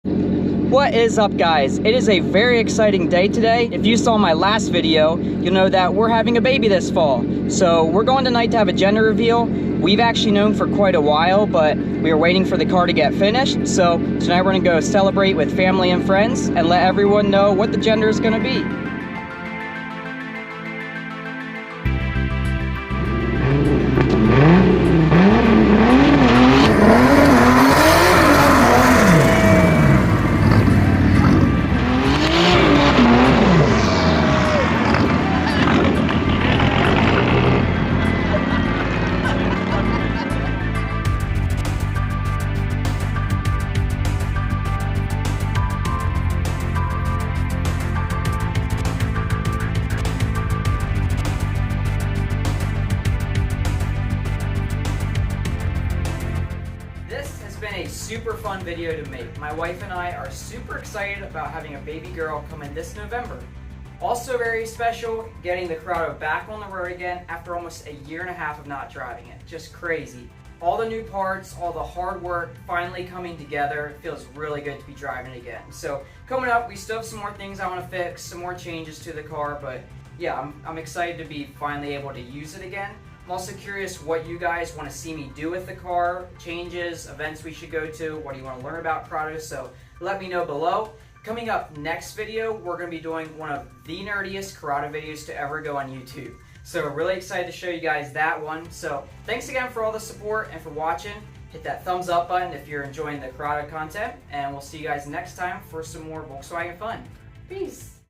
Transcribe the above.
What is up, guys? It is a very exciting day today. If you saw my last video, you'll know that we're having a baby this fall. So we're going tonight to have a gender reveal. We've actually known for quite a while, but we are waiting for the car to get finished. So tonight we're gonna go celebrate with family and friends and let everyone know what the gender is gonna be. Been a super fun video to make. My wife and I are super excited about having a baby girl coming this November. Also very special, getting the Corrado back on the road again after almost a year and a half of not driving it. Just crazy. All the new parts, all the hard work finally coming together. It feels really good to be driving it again. So coming up, we still have some more things I want to fix, some more changes to the car, but yeah, I'm excited to be finally able to use it again. I'm also curious what you guys want to see me do with the car, changes, events we should go to, what do you want to learn about Corrado, so let me know below. Coming up next video, we're going to be doing one of the nerdiest Corrado videos to ever go on YouTube. So really excited to show you guys that one. So thanks again for all the support and for watching. Hit that thumbs up button if you're enjoying the Corrado content, and we'll see you guys next time for some more Volkswagen fun. Peace!